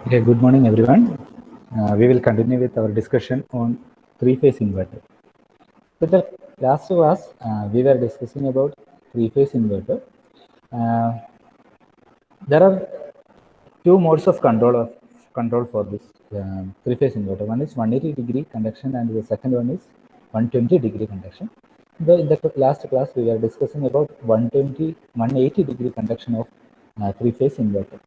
Okay, good morning everyone. We will continue with our discussion on three-phase inverter. So the last class we were discussing about three-phase inverter. There are two modes of control for this three-phase inverter. One is 180-degree conduction, and the second one is 120-degree conduction. In the last class we were discussing about 180-degree conduction of three-phase inverter.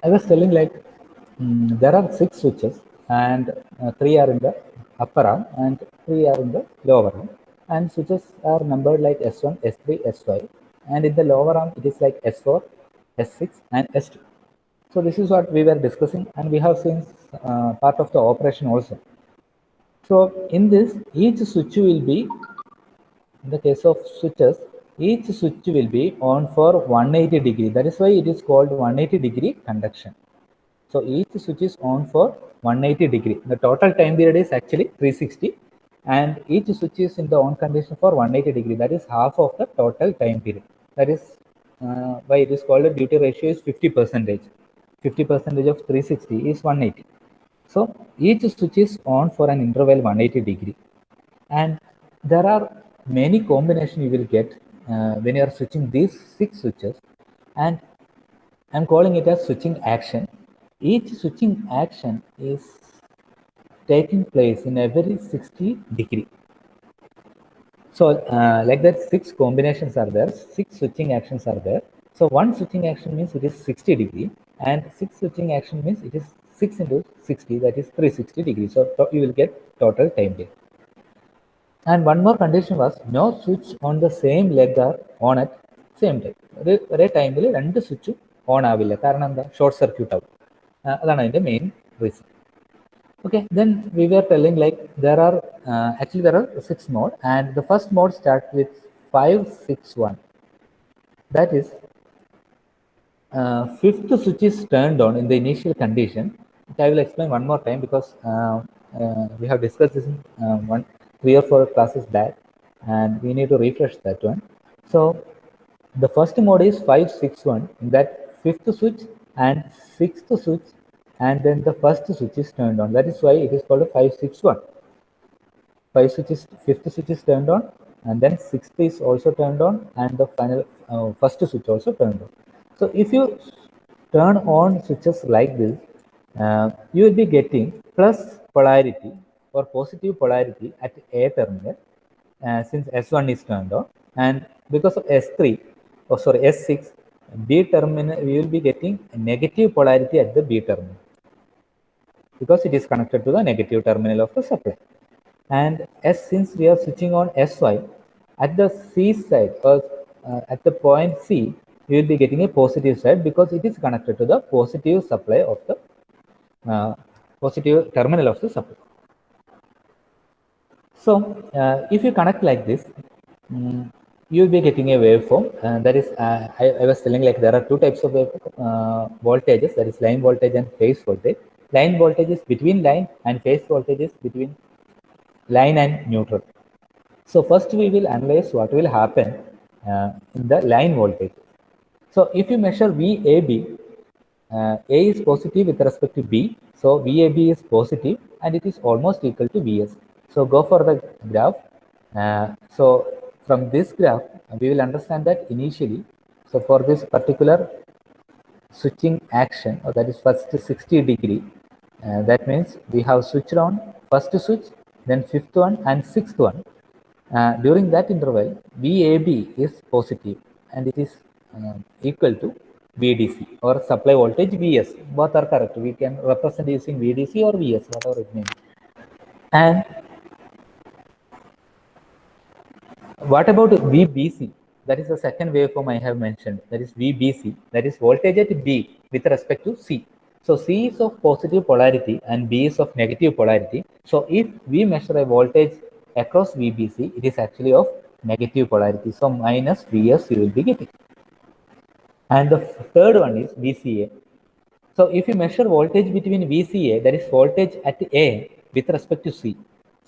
I was telling like there are 6 switches, and 3 are in the upper arm and 3 are in the lower arm, and switches are numbered like S1, S3, S5, and in the lower arm it is like S4, S6 and S2. So this is what we were discussing, and we have seen part of the operation also. So in this, each switch will be, in the case of switches, each switch will be on for 180 degree. That is why it is called 180 degree conduction. So each switch is on for 180 degree. The total time period is actually 360, and each switch is in the on condition for 180 degree. That is half of the total time period. That is why it is called a duty ratio is 50%. 50% of 360 is 180. So each switch is on for an interval 180 degree, and there are many combinations you will get when you are switching these 6 switches, and I'm calling it as switching action. Each switching action is taking place in every 60 degree. So like that, 6 combinations are there, 6 switching actions are there. So one switching action means it is 60 degree, and 6 switching action means it is 6 into 60, that is 360 degrees. So you will get total time there. And one more condition was no switch on the same leg are on at same time. ഒരേ ടൈമിൽ രണ്ട് സ്വിച്ചും on ആവില്ല. കാരണം എന്താ? Short circuit ആവും. അതാണ് അതിൻ്റെ main reason. Okay, then we were telling like there are actually there are 6 mode, and the first mode starts with 561. That is fifth switch is turned on in the initial condition. I will explain one more time because we have discussed this in 3 or 4 classes back, and we need to refresh that one. So the first mode is 561, that fifth switch and sixth switch, and then the first switch is turned on. That is why it is called a 561. Fifth switch is turned on, and then sixth is also turned on, and the final first switch also turned on. So if you turn on switches like this, you will be getting plus polarity or positive polarity at A terminal, since S1 is turned on, and because of S3, S6, B terminal, we will be getting negative polarity at the B terminal because it is connected to the negative terminal of the supply. And since we are switching on SY, at the C side or at the point C, we will be getting a positive side because it is connected to the positive supply of the positive terminal of the supply. So if you connect like this, you will be getting a waveform. That is, I was telling like there are 2 types of voltages, that is line voltage and phase voltage. Line voltage is between line, and phase voltage is between line and neutral. So first we will analyze what will happen in the line voltage. So if you measure VAB, A is positive with respect to B, so VAB is positive and it is almost equal to VS. So go for the graph. So from this graph, we will understand that initially, so for this particular switching action, or that is first 60 degree, that means we have switched on first switch, then fifth one and sixth one. During that interval, VAB is positive and it is equal to VDC or supply voltage VS. Both are correct. We can represent using VDC or VS, whatever it means. And what about VBC? That is the second waveform I have mentioned. That is VBC. That is voltage at B with respect to C. So C is of positive polarity and B is of negative polarity. So if we measure a voltage across VBC, it is actually of negative polarity. So minus VS you will be getting. And the third one is VCA. So if you measure voltage between VCA, that is voltage at A with respect to C.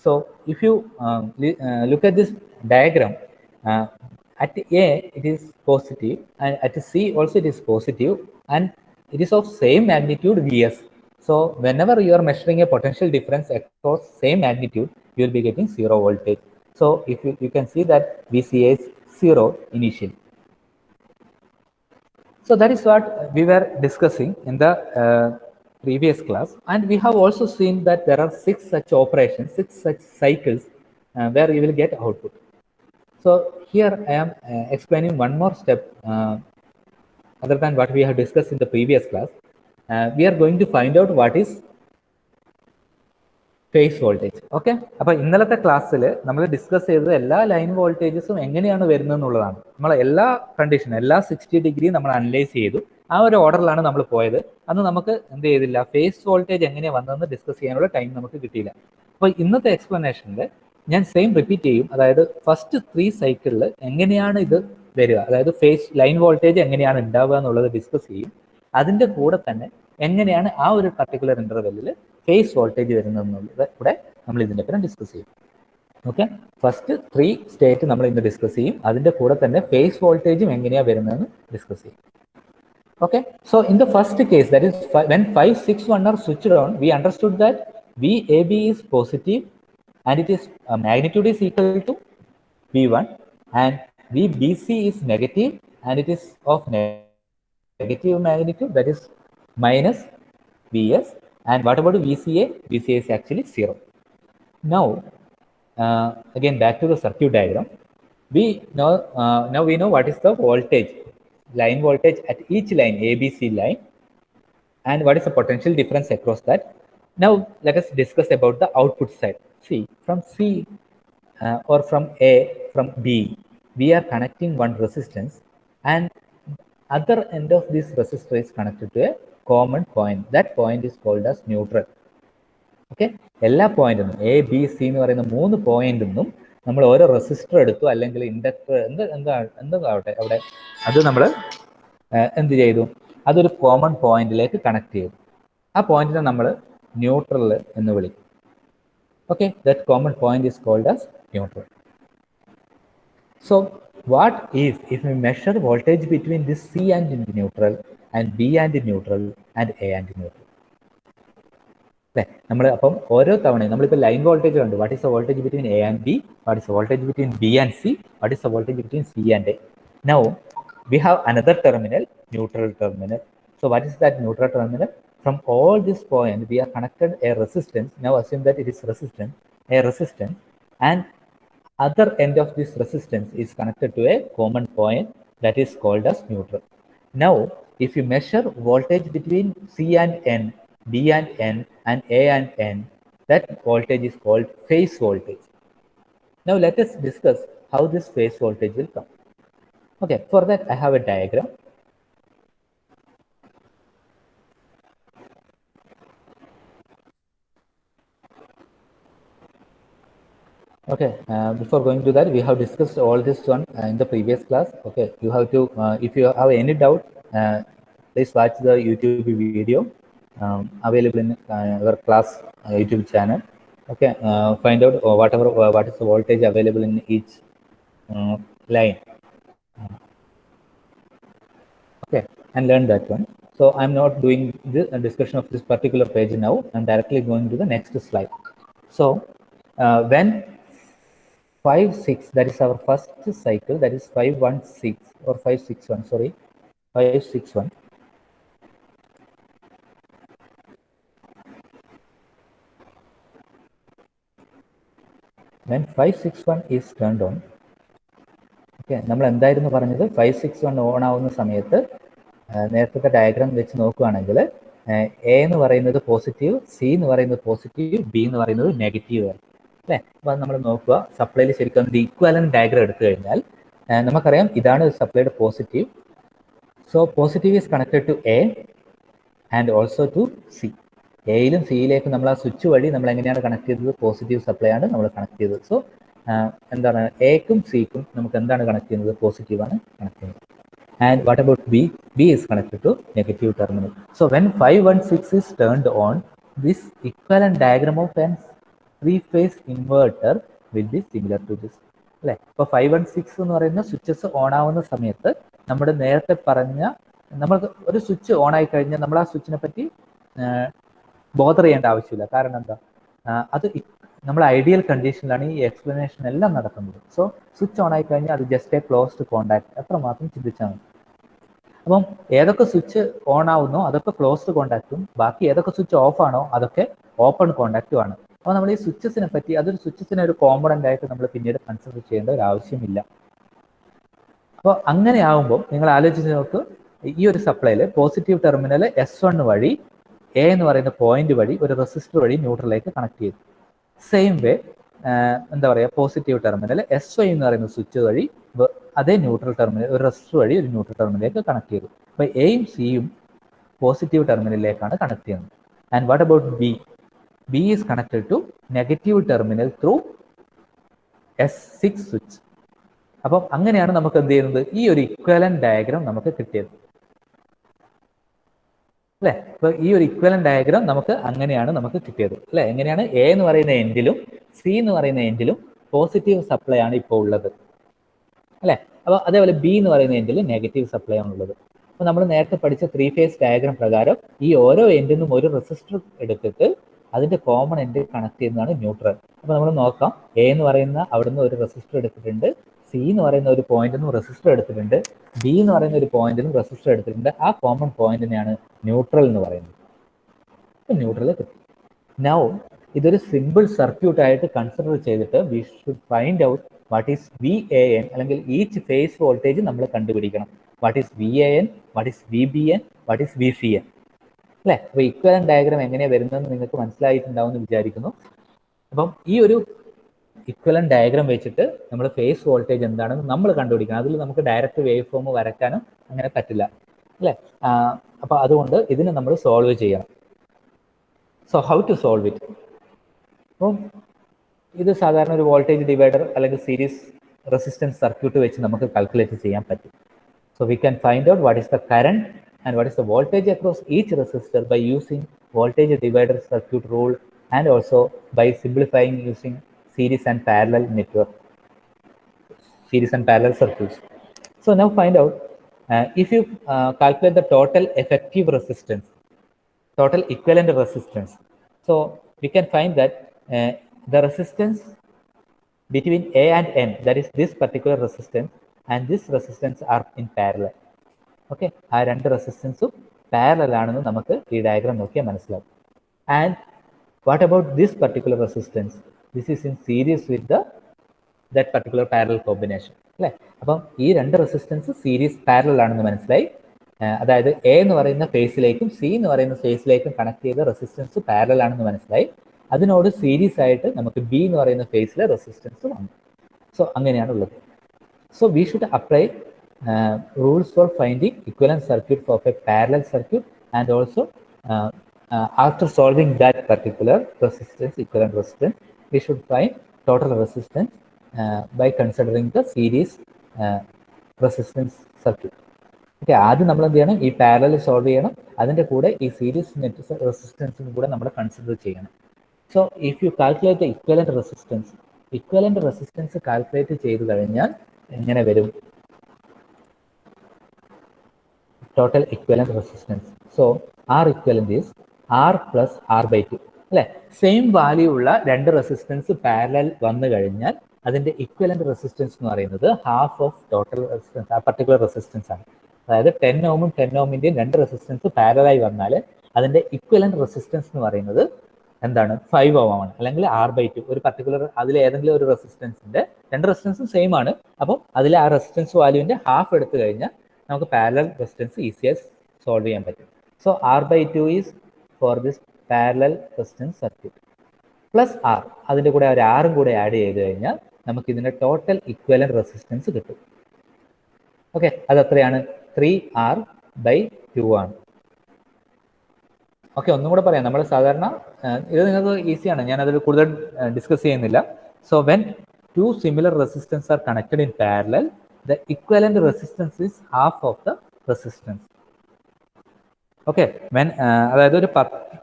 So if you look at this diagram, at A it is positive, and at C also it is positive, and it is of same magnitude Vs. So whenever you are measuring a potential difference across same magnitude, you will be getting 0 voltage. So if you can see that VCA is 0 initially. So that is what we were discussing in the previous class, and we have also seen that there are 6 such operations, 6 such cycles where you will get output. So here I am explaining one more step other than what we have discussed in the previous class. We are going to find out what is phase voltage. Okay, അപ്പോൾ ഇന്നലത്തെ ക്ലാസ്സിൽ നമ്മൾ discuss ചെയ്തത് എല്ലാ line വോൾട്ടേജസും എങ്ങനെയാണ് വരുന്നത് എന്നുള്ളതാണ്. നമ്മൾ എല്ലാ കണ്ടീഷനും, എല്ലാ 60 ഡിഗ്രി നമ്മൾ അനലൈസ് ചെയ്തു. ആ ഒരു ഓർഡറിലാണ് നമ്മൾ പോയത്. അന്ന് നമുക്ക് എന്ത് ചെയ്തില്ല, ഫേസ് വോൾട്ടേജ് എങ്ങനെയാണ് വന്നതെന്ന് ഡിസ്കസ് ചെയ്യാനുള്ള ടൈം നമുക്ക് കിട്ടിയില്ല. അപ്പോൾ ഇന്നത്തെ എക്സ്പ്ലനേഷനിൽ ഞാൻ സെയിം റിപ്പീറ്റ് ചെയ്യും. അതായത് ഫസ്റ്റ് 3 സൈക്കിളിൽ എങ്ങനെയാണ് ഇത് വരിക, അതായത് ഫേസ് ലൈൻ വോൾട്ടേജ് എങ്ങനെയാണ് ഉണ്ടാവുക എന്നുള്ളത് ഡിസ്കസ് ചെയ്യും. അതിൻ്റെ കൂടെ തന്നെ എങ്ങനെയാണ് ആ ഒരു പർട്ടിക്കുലർ ഇന്റർവെല്ലിൽ ഫേസ് വോൾട്ടേജ് വരുന്നതെന്നുള്ളത് കൂടെ നമ്മൾ ഇതിൻ്റെ പേരും ഡിസ്കസ് ചെയ്യും. ഓക്കെ, ഫസ്റ്റ് 3 സ്റ്റേറ്റ് നമ്മൾ ഇന്ന് ഡിസ്കസ് ചെയ്യും. അതിൻ്റെ കൂടെ തന്നെ ഫേസ് വോൾട്ടേജും എങ്ങനെയാണ് വരുന്നതെന്ന് ഡിസ്കസ് ചെയ്യും. Okay, so in the first case, that is when 5, 6, 1 are switched on, we understood that VAB is positive and it is magnitude is equal to V1, and VBC is negative and it is of negative magnitude, that is minus Vs. And what about VCA? VCA is actually 0. Now, again back to the circuit diagram. We know now we know what is the voltage, line voltage at each line, ABC line, and what is the potential difference across that. Now let us discuss about the output side. See, from C or from A, from B, we are connecting one resistance, and other end of this resistor is connected to a common point. That point is called as neutral. Okay, എല്ലാ പോയിന്റിനും A B C എന്ന് പറയുന്ന 3 പോയിന്റിനും നമ്മൾ ഓരോ resistor എടുത്തു, അല്ലെങ്കിൽ inductor എന്താവട്ടെ അവിടെ, അത് നമ്മൾ എന്ത് ചെയ്തു, അതൊരു കോമൺ പോയിന്റിലേക്ക് കണക്ട് ചെയ്തു. ആ പോയിന്റിനെ നമ്മൾ ന്യൂട്രൽ എന്ന് വിളിക്കും. Okay, that common point is called as neutral. So what if we measure voltage between this C and neutral and B and neutral and A and neutral? അല്ലേ, നമ്മൾ അപ്പം ഓരോ തവണയും നമ്മളിപ്പോൾ ലൈൻ വോൾട്ടേജ് കണ്ടു. What is the voltage between A and B, what is the voltage between B and C, what is the voltage between C and A. Now we have another terminal, neutral terminal. So what is that neutral terminal? From all this point we are connected a resistance. Now assume that it is a resistance, and other end of this resistance is connected to a common point that is called as neutral. Now if you measure voltage between C and N, B and N, and A and N, that voltage is called phase voltage. Now let us discuss how this phase voltage will come. Okay, for that I have a diagram. Okay, before going to that, we have discussed all this one in the previous class. Okay, you have to, if you have any doubt, please watch the YouTube video available in our class YouTube channel. Okay, find out what is the voltage available in each line. Okay, and learn that one. So I'm not doing the discussion of this particular page now. I'm directly going to the next slide. So when 5, 6, that is our first cycle, that is 516 or 561, sorry, 561. When 561 is turned on, okay, നമ്മൾ എന്തായിരുന്നു പറഞ്ഞത്, 561 on ആവുന്ന സമയത്ത് നേരത്തെ diagram വെച്ച് നോക്കുകയാണെങ്കിൽ A എന്ന് പറയുന്നത് പോസിറ്റീവ്, സി എന്ന് പറയുന്നത് പോസിറ്റീവ്, ബി എന്ന് പറയുന്നത് നെഗറ്റീവ് ആണ് അല്ലേ. അപ്പം നമ്മൾ നോക്കുക, സപ്ലൈയിൽ ശരിക്കും ഒരു ഇക്വാലന്റ് ഡയഗ്രാം എടുത്തു കഴിഞ്ഞാൽ നമുക്കറിയാം ഇതാണ് സപ്ലൈയുടെ positive. So positive is connected to A and also to C. എയിലും സിയിലേക്കും നമ്മൾ ആ സ്വിച്ച് വഴി നമ്മൾ എങ്ങനെയാണ് കണക്ട് ചെയ്തത്, പോസിറ്റീവ് സപ്ലൈ ആണ് നമ്മൾ കണക്ട് ചെയ്തത്. സോ എന്താണ്, എക്കും സിക്കും നമുക്ക് എന്താണ് കണക്ട് ചെയ്യുന്നത്, പോസിറ്റീവ് ആണ് കണക്ട് ചെയ്യുന്നത്. And what about B? B is connected to negative terminal. So when 516 is turned on, this equivalent diagram of an 3-phase inverter will be similar to this. അല്ലേ, ഇപ്പോൾ 516 എന്ന് പറയുന്ന സ്വിച്ചസ് ഓൺ ആവുന്ന സമയത്ത് നമ്മുടെ നേരത്തെ പറഞ്ഞ നമ്മൾക്ക് ഒരു സ്വിച്ച് ഓൺ ആയി കഴിഞ്ഞാൽ നമ്മൾ ആ സ്വിച്ചിനെ പറ്റി ബോധർ ചെയ്യേണ്ട ആവശ്യമില്ല. കാരണം എന്താ, അത് നമ്മൾ ഐഡിയൽ കണ്ടീഷനിലാണ് ഈ എക്സ്പ്ലനേഷൻ എല്ലാം നടക്കുന്നത്. സോ സ്വിച്ച് ഓൺ ആയി കഴിഞ്ഞാൽ അത് ജസ്റ്റ് എ ക്ലോസ്ഡ് കോണ്ടാക്ട്, അത്രമാത്രം ചിന്തിച്ചാൽ മതി. അപ്പം ഏതൊക്കെ സ്വിച്ച് ഓൺ ആവുന്നോ അതൊക്കെ ക്ലോസ്ഡ് കോണ്ടാക്റ്റും, ബാക്കി ഏതൊക്കെ സ്വിച്ച് ഓഫ് ആണോ അതൊക്കെ ഓപ്പൺ കോണ്ടാക്റ്റും ആണ്. അപ്പോൾ നമ്മൾ ഈ സ്വിച്ചസിനെ പറ്റി, അതൊരു സ്വിച്ചസിനെ ഒരു കോമ്പണന്റ് ആയിട്ട് നമ്മൾ പിന്നീട് കൺസിഡർ ചെയ്യേണ്ട ഒരു ആവശ്യമില്ല. അപ്പോൾ അങ്ങനെ ആകുമ്പോൾ നിങ്ങൾ ആലോചിച്ച് നോക്ക്, ഈ ഒരു സപ്ലൈയിൽ പോസിറ്റീവ് ടെർമിനൽ S1 വഴി എ എന്ന് പറയുന്ന പോയിന്റ് വഴി ഒരു റെസിസ്റ്റർ വഴി ന്യൂട്രലിലേക്ക് കണക്ട് ചെയ്തു. സെയിം വേ എന്താ പറയുക, പോസിറ്റീവ് ടെർമിനൽ SY എന്ന് പറയുന്ന സ്വിച്ച് വഴി അതേ ന്യൂട്രൽ ടെർമിനൽ ഒരു റെസിസ്റ്റർ വഴി ഒരു ന്യൂട്രൽ ടെർമിനലിലേക്ക് കണക്ട് ചെയ്തു. അപ്പോൾ എയും സിയും പോസിറ്റീവ് ടെർമിനലിലേക്കാണ് കണക്ട് ചെയ്യുന്നത്. And what about B? B is connected to negative terminal through S6 switch. അപ്പം അങ്ങനെയാണ് നമുക്ക് എന്ത് ചെയ്യുന്നത്, ഈ ഒരു ഇക്വലന്റ് ഡയഗ്രാം നമുക്ക് കിട്ടിയത് അല്ലെ. അപ്പൊ ഈ ഒരു ഇക്വലന്റ് ഡയഗ്രാം അങ്ങനെയാണ് നമുക്ക് കിട്ടിയത് അല്ലെ. എങ്ങനെയാണ്, എ എന്ന് പറയുന്ന എൻഡിലും സി എന്ന് പറയുന്ന എൻഡിലും പോസിറ്റീവ് സപ്ലൈ ആണ് ഇപ്പോൾ ഉള്ളത് അല്ലെ. അപ്പൊ അതേപോലെ ബി എന്ന് പറയുന്ന എൻഡിൽ നെഗറ്റീവ് സപ്ലൈ ആണുള്ളത്. അപ്പൊ നമ്മൾ നേരത്തെ പഠിച്ച 3 ഫേസ് ഡയഗ്രാം പ്രകാരം ഈ ഓരോ എൻഡിൽ നിന്നും ഒരു റെസിസ്റ്റർ എടുത്തിട്ട് അതിന്റെ കോമൺ എൻഡ് കണക്ട് ചെയ്യുന്നതാണ് ന്യൂട്രൽ. അപ്പൊ നമ്മൾ നോക്കാം, എ എന്ന് പറയുന്ന അവിടുന്ന് ഒരു റെസിസ്റ്റർ എടുത്തിട്ടുണ്ട്, സി എന്ന് പറയുന്ന ഒരു പോയിന്റിൽ നിന്നും റെസിസ്റ്റർ എടുത്തിട്ടുണ്ട്, ബി എന്ന് പറയുന്ന ഒരു പോയിന്റിൽ നിന്നും റെസിസ്റ്റർ എടുത്തിട്ടുണ്ട്. ആ കോമൺ പോയിന്റിനെയാണ് ന്യൂട്രൽ എന്ന് പറയുന്നത്. ന്യൂട്രൽ കിട്ടും. നൗ ഇതൊരു സിമ്പിൾ സർക്യൂട്ട് ആയിട്ട് കൺസിഡർ ചെയ്തിട്ട് we should find out what is VAN, അല്ലെങ്കിൽ ഈച്ച് ഫേസ് വോൾട്ടേജ് നമ്മൾ കണ്ടുപിടിക്കണം. What is VAN, what is VBN, what is VCN അല്ലെ. അപ്പൊ ഇക്വലന്റ് ഡയഗ്രാം എങ്ങനെയാണ് വരുന്നതെന്ന് നിങ്ങൾക്ക് മനസ്സിലായിട്ടുണ്ടാവും എന്ന് വിചാരിക്കുന്നു. അപ്പം ഈ ഒരു ഇക്വലന്റ് ഡയഗ്രാം വെച്ചിട്ട് നമ്മൾ ഫേസ് വോൾട്ടേജ് എന്താണെന്ന് നമ്മൾ കണ്ടുപിടിക്കണം. അതിൽ നമുക്ക് ഡയറക്റ്റ് വേവ് ഫോം വരയ്ക്കാനും അങ്ങനെ പറ്റില്ല അല്ലെ. അപ്പൊ അതുകൊണ്ട് ഇതിനെ നമ്മൾ സോൾവ് ചെയ്യണം. So how to solve it? അപ്പം ഇത് സാധാരണ ഒരു വോൾട്ടേജ് ഡിവൈഡർ അല്ലെങ്കിൽ സീരീസ് റെസിസ്റ്റൻസ് സർക്യൂട്ട് വെച്ച് നമുക്ക് കാൽക്കുലേറ്റ് ചെയ്യാൻ പറ്റും. So we can find out what is the current and what is the voltage across each resistor by using voltage divider circuit rule, and also by simplifying using series and parallel network, series and parallel circuits. So now find out, if you calculate the total effective resistance, total equivalent resistance, so we can find that the resistance between A and N, that is this particular resistance and this resistance, are in parallel. Okay, ആ രണ്ട് റെസിസ്റ്റൻസും parallel ആണെന്ന് നമുക്ക് ഈ diagram നോക്കിയാൽ മനസ്സിലാവും. And what about this particular resistance? This is in series with that particular parallel combination അല്ലേ. അപ്പം ഈ രണ്ട് റെസിസ്റ്റൻസ് സീരീസ് പാരലൽ ആണെന്ന് മനസ്സിലായി. അതായത് എ എന്ന് പറയുന്ന ഫേസിലേക്കും സി എന്ന് പറയുന്ന ഫേസിലേക്കും കണക്ട് ചെയ്ത റെസിസ്റ്റൻസ് പാരലൽ ആണെന്ന് മനസ്സിലായി. അതിനോട് സീരീസ് ആയിട്ട് നമുക്ക് ബി എന്ന് പറയുന്ന ഫേസിലെ റെസിസ്റ്റൻസ് വന്നു. സോ അങ്ങനെയാണുള്ളത്. So we should apply rules for finding equivalent circuit for a parallel circuit, and also after solving that particular resistance, equivalent resistance, we should find total resistance by considering the series resistance circuit. Okay, ആദ്യം നമ്മൾ എന്ത് ചെയ്യണം, ഈ parallel solve ചെയ്യണം, അതിൻ്റെ കൂടെ ഈ series net റെസിസ്റ്റൻസും കൂടെ നമ്മൾ കൺസിഡർ ചെയ്യണം. So if you calculate equivalent resistance calculate ചെയ്ത് കഴിഞ്ഞാൽ എങ്ങനെ വരും? Total equivalent resistance. So R equivalent is R plus R by 2 അല്ലെ. സെയിം വാല്യൂ ഉള്ള രണ്ട് റെസിസ്റ്റൻസ് പാരലൽ വന്നു കഴിഞ്ഞാൽ അതിന്റെ ഇക്വലന്റ് റെസിസ്റ്റൻസ് എന്ന് പറയുന്നത് ഹാഫ് ഓഫ് ടോട്ടൽ റെസിസ്റ്റൻസ്, ആ പർട്ടിക്കുലർ റെസിസ്റ്റൻസ് ആണ്. അതായത് 10 ഓമും 10 ഓമിന്റെയും രണ്ട് റെസിസ്റ്റൻസ് പാരലായി വന്നാൽ അതിന്റെ ഇക്വലന്റ് റെസിസ്റ്റൻസ് എന്ന് പറയുന്നത് എന്താണ്? 5 ഓം ആണ്, അല്ലെങ്കിൽ R/2. ഒരു പർട്ടിക്കുലർ അതിൽ ഏതെങ്കിലും ഒരു റെസിസ്റ്റൻസിന്റെ രണ്ട് റെസിസ്റ്റൻസും സെയിം ആണ്. അപ്പം അതിലെ ആ റെസിസ്റ്റൻസ് വാല്യൂവിന്റെ ഹാഫ് എടുത്തു കഴിഞ്ഞാൽ നമുക്ക് പാരലൽ റെസിസ്റ്റൻസ് ഈസിയായി സോൾവ് ചെയ്യാൻ പറ്റും. So R/2 is for this parallel resistance circuit plus R. അതിൻ്റെ കൂടെ ഒരു ആറും കൂടെ ആഡ് ചെയ്ത് കഴിഞ്ഞാൽ നമുക്ക് ഇതിന്റെ ടോട്ടൽ ഇക്വലന്റ് റെസിസ്റ്റൻസ് കിട്ടും. ഓക്കെ, അത് എത്രയാണ്? 3R/2 ആണ്. ഓക്കെ, ഒന്നും കൂടെ പറയാം. നമ്മൾ സാധാരണ ഇത് നിങ്ങൾക്ക് ഈസിയാണ്, ഞാൻ അതിൽ കൂടുതൽ ഡിസ്കസ് ചെയ്യുന്നില്ല. So when two similar resistance are connected in parallel, the equivalent resistance is half of the resistance. Okay, അതായത് ഒരു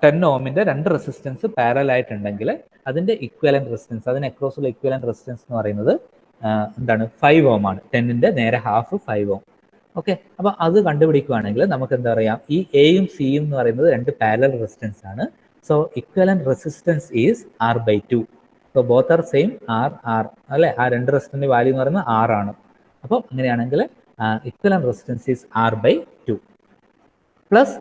10 ഓമിന്റെ രണ്ട് റെസിസ്റ്റൻസ് പാരലൽ ആയിട്ടുണ്ടെങ്കിൽ അതിന്റെ ഇക്വലന്റ് റെസിസ്റ്റൻസ്, അതിന് അക്രോസ് ഉള്ള ഇക്വലന്റ് റെസിസ്റ്റൻസ് എന്ന് പറയുന്നത് എന്താണ്? 5 ഓം ആണ്. 10ന്റെ നേരെ ഹാഫ് 5 ഓം. ഓക്കെ, അപ്പൊ അത് കണ്ടുപിടിക്കുകയാണെങ്കിൽ നമുക്ക് എന്താ പറയാം, ഈ എയും സിയും എന്ന് പറയുന്നത് രണ്ട് പാരലൽ റെസിസ്റ്റൻസ് ആണ്. So equivalent resistance is R/2. So both are same R അല്ലെ, ആ രണ്ട് റെസിസ്റ്റന്റ് വാല്യൂ എന്ന് പറയുന്നത് R ആണ്. അപ്പോൾ അങ്ങനെയാണെങ്കിൽ equivalent resistance is R/2 plus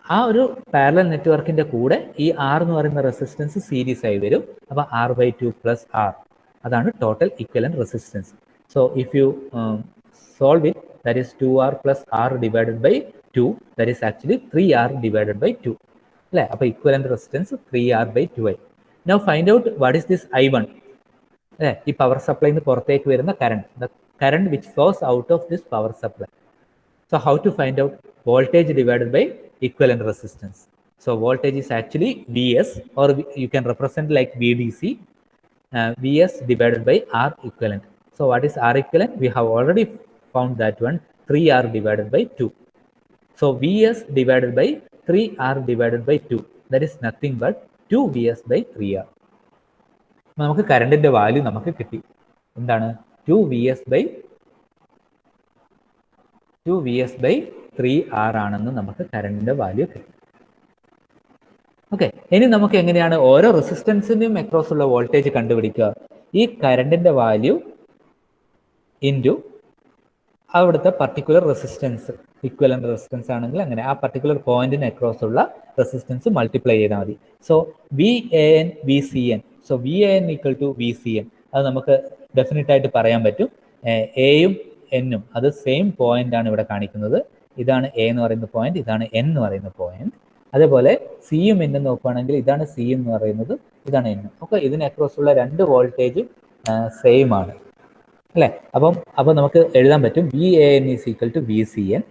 ആ ഒരു പാരലൽ നെറ്റ്വർക്കിന്റെ കൂടെ ഈ R എന്ന് പറയുന്ന റെസിസ്റ്റൻസ് സീരീസ് ആയി വരും. അപ്പൊ R/2 പ്ലസ് R, അതാണ് total equivalent resistance. So if you solve it, that is 2R plus R divided by 2, that is actually 3R divided by 2. അല്ലേ, അപ്പൊ ഇക്വലന്റ് റെസിസ്റ്റൻസ് 3R/2 ആയി. Now find out what is this I1. അല്ലേ, ഈ power സപ്ലൈന്ന് പുറത്തേക്ക് വരുന്ന current, the current which flows out of this power supply. So how to find out voltage divided by equivalent resistance? So voltage is actually Vs, or you can represent like VDC, Vs divided by R equivalent. So what is R equivalent? We have already found that one, 3R divided by 2. So Vs divided by 3R divided by 2, that is nothing but 2Vs by 3R. നമുക്ക് കറണ്ടിന്റെ value നമുക്ക് കിട്ടി. എന്താണ്? 2Vs by 3R ആണെന്ന് നമുക്ക് കറണ്ടിന്റെ value കിട്ടി. Okay, ഇനി നമുക്ക് എങ്ങനെയാണ് ഓരോ റെസിസ്റ്റൻസിനും അക്രോസ് ഉള്ള വോൾട്ടേജ് കണ്ടുപിടിക്കുക? ഈ കറണ്ടിന്റെ വാല്യൂ ഇൻറ്റു അവിടുത്തെ പർട്ടിക്കുലർ റെസിസ്റ്റൻസ്, ഇക്വലന്റ് റെസിസ്റ്റൻസ് ആണെങ്കിൽ അങ്ങനെ ആ പർട്ടിക്കുലർ പോയിന്റിന് അക്രോസ് ഉള്ള റെസിസ്റ്റൻസ് മൾട്ടിപ്ലൈ ചെയ്താൽ മതി. So VAN VCN, so VAN equal to VCN, അത് നമുക്ക് ഡെഫിനറ്റ് ആയിട്ട് പറയാൻ പറ്റും. എയും എന്നും അത് സെയിം പോയിന്റ് ആണ് ഇവിടെ കാണിക്കുന്നത്. ഇതാണ് എ എന്ന് പറയുന്ന പോയിന്റ്, ഇതാണ് എൻ എന്ന് പറയുന്ന പോയിന്റ്. അതേപോലെ സിയും എന്നും നോക്കുകയാണെങ്കിൽ ഇതാണ് സി എന്ന് പറയുന്നത്, ഇതാണ് എന്നും. ഓക്കെ, ഇതിന് അക്രോസ് ഉള്ള രണ്ട് വോൾട്ടേജും സെയിം ആണ് അല്ലേ. അപ്പോൾ നമുക്ക് എഴുതാൻ പറ്റും VAN is equal to VCN.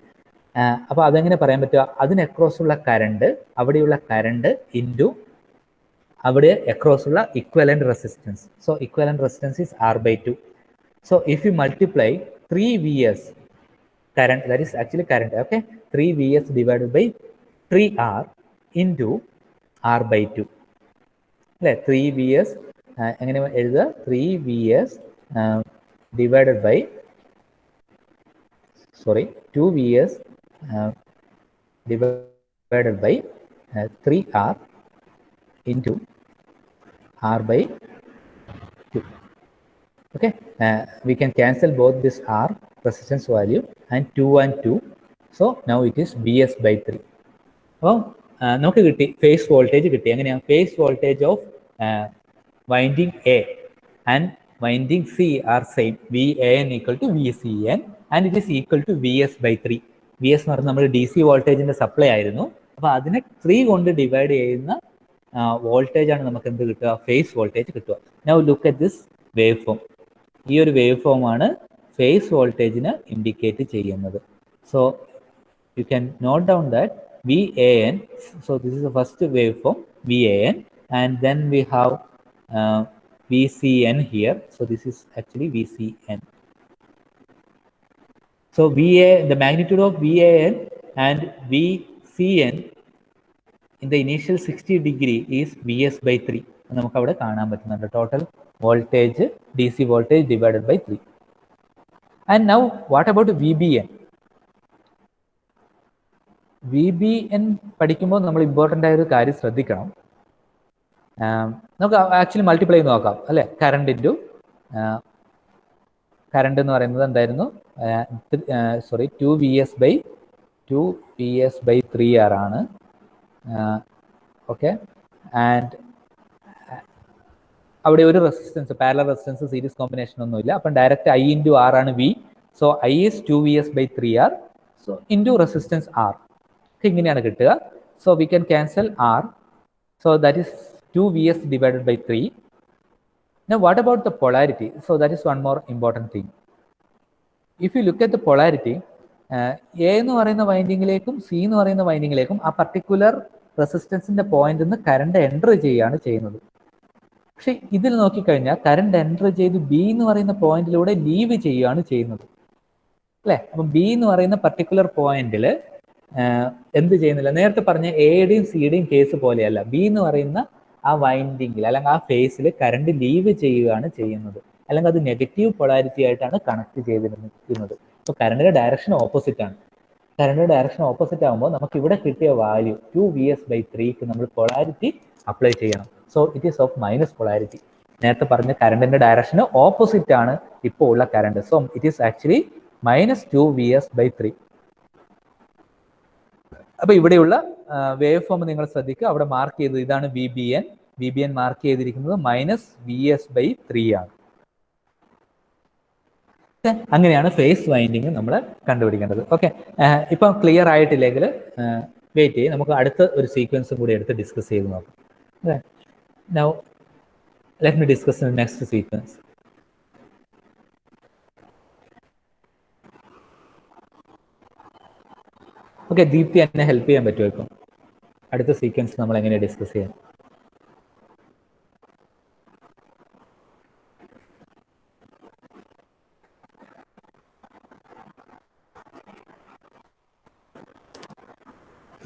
അപ്പോൾ അതെങ്ങനെ പറയാൻ പറ്റുക? അതിന് അക്രോസ് ഉള്ള കറണ്ട്, അവിടെയുള്ള കറണ്ട് ഇൻറ്റു അവിടെ അക്രോസ് ഉള്ള equivalent resistance. So equivalent resistance is R/2. So if you multiply 3Vs current, that is actually current, okay, 3Vs divided by 3R into R/2. അല്ലേ, 3Vs എങ്ങനെ എഴുതുക? 3Vs divided by 2Vs divided by 3R into R/2. Okay, we can cancel both this R resistance value and 2 and 2. So now it is Vs by 3. അപ്പോൾ നമുക്ക് കിട്ടി face voltage കിട്ടി. എങ്ങനെയാണ്? Phase voltage of winding A and winding C are same, VAN equal to VCN and it is equal to Vs by 3. Vs എന്ന് പറഞ്ഞാൽ നമ്മൾ DC വോൾട്ടേജിന്റെ supply ആയിരുന്നു. അപ്പോൾ അതിനെ 3 കൊണ്ട് ഡിവൈഡ് ചെയ്യുന്ന വോൾട്ടേജ് ആണ് നമുക്ക് എന്ത് കിട്ടുക? ഫേസ് വോൾട്ടേജ് കിട്ടുക. Now look at this wave form. ഈ ഒരു വേവ് ഫോം ആണ് ഫേസ് വോൾട്ടേജിന് ഇൻഡിക്കേറ്റ് ചെയ്യുന്നത്. So you can note down that VAN. So this is the first wave form VAN, and then we have VCN here. So this is actually VCN. So the magnitude of VAN and VCN in the initial 60 degree is Vs by 3. നമുക്ക് അവിടെ കാണാൻ പറ്റുന്നുണ്ട് total voltage, DC voltage divided by 3. And now what about VBN? VBN പഠിക്കുമ്പോൾ നമ്മൾ important ആയ ഒരു കാര്യം ശ്രദ്ധിക്കണം. നമുക്ക് ആക്ച്വലി മൾട്ടിപ്ലൈ ചെയ്ത് നോക്കാം അല്ലേ. കറണ്ട് ഇൻറ്റു കറണ്ട് എന്ന് പറയുന്നത് എന്തായിരുന്നു? 2Vs by 3R ആണ്. ഓക്കെ, ആൻഡ് അവിടെ ഒരു resistance, parallel resistance, series combination ഒന്നുമില്ല. അപ്പം ഡയറക്റ്റ് I ഇൻറ്റു R ആണ് V. So I is 2Vs by 3R. So into resistance R. ഇങ്ങനെയാണ് കിട്ടുക. So we can cancel R. So that is 2Vs divided by 3. Now what about the polarity? So that is one more important thing. If you look at the polarity, A എന്ന് പറയുന്ന വൈൻഡിങ്ങിലേക്കും C എന്ന് പറയുന്ന വൈൻഡിങ്ങിലേക്കും ആ particular റെസിസ്റ്റൻസിന്റെ point നിന്ന് current enter ചെയ്യുകയാണ് ചെയ്യുന്നത്. പക്ഷെ ഇതിൽ നോക്കിക്കഴിഞ്ഞാൽ കറണ്ട് എൻ്റർ ചെയ്ത് ബി എന്ന് പറയുന്ന പോയിന്റിലൂടെ ലീവ് ചെയ്യുകയാണ് ചെയ്യുന്നത് അല്ലേ. അപ്പം ബി എന്ന് പറയുന്ന പർട്ടിക്കുലർ പോയിന്റിൽ എന്ത് ചെയ്യുന്നില്ല? നേരത്തെ പറഞ്ഞ എയുടെയും സിയുടെയും കേസ് പോലെയല്ല. ബി എന്ന് പറയുന്ന ആ വൈൻഡിങ്ങിൽ അല്ലെങ്കിൽ ആ ഫേസിൽ കറണ്ട് ലീവ് ചെയ്യുകയാണ് ചെയ്യുന്നത്. അല്ലെങ്കിൽ അത് നെഗറ്റീവ് പൊളാരിറ്റി ആയിട്ടാണ് കണക്ട് ചെയ്തിരിക്കുന്നത്. അപ്പോൾ കറണ്ടിന്റെ ഡയറക്ഷൻ ഓപ്പോസിറ്റ് ആണ്. കറണ്ടിന്റെ ഡയറക്ഷൻ ഓപ്പോസിറ്റ് ആകുമ്പോൾ നമുക്ക് ഇവിടെ കിട്ടിയ വാല്യൂ 2vs/3ക്ക് നമ്മൾ പൊളാരിറ്റി അപ്ലൈ ചെയ്യണം. So it is of minus polarity. നേരത്തെ പറഞ്ഞ കറണ്ടിന്റെ ഡയറക്ഷന് ഓപ്പോസിറ്റ് ആണ് ഇപ്പോൾ ഉള്ള current. So it is actually -2vs/3. അപ്പൊ ഇവിടെയുള്ള വേവ് ഫോം നിങ്ങൾ ശ്രദ്ധിക്കുക. അവിടെ മാർക്ക് ചെയ്തത് ഇതാണ് VBN. VBN മാർക്ക് ചെയ്തിരിക്കുന്നത് -vs/3 ആണ്. അങ്ങനെയാണ് ഫേസ് വൈൻഡിങ് നമ്മൾ കണ്ടുപിടിക്കേണ്ടത്. ഓക്കെ, ഇപ്പം ക്ലിയർ ആയിട്ടില്ലെങ്കിൽ വെയിറ്റ് ചെയ്യും, നമുക്ക് അടുത്ത ഒരു സീക്വൻസും കൂടി എടുത്ത് ഡിസ്കസ് ചെയ്ത് നോക്കാം. Now let me discuss the next sequence. Okay, Deepthi എന്നെ ഹെൽപ്പ് ചെയ്യാൻ പറ്റുമോ? ഇപ്പം അടുത്ത സീക്വൻസ് നമ്മൾ എങ്ങനെ ഡിസ്കസ് ചെയ്യാം?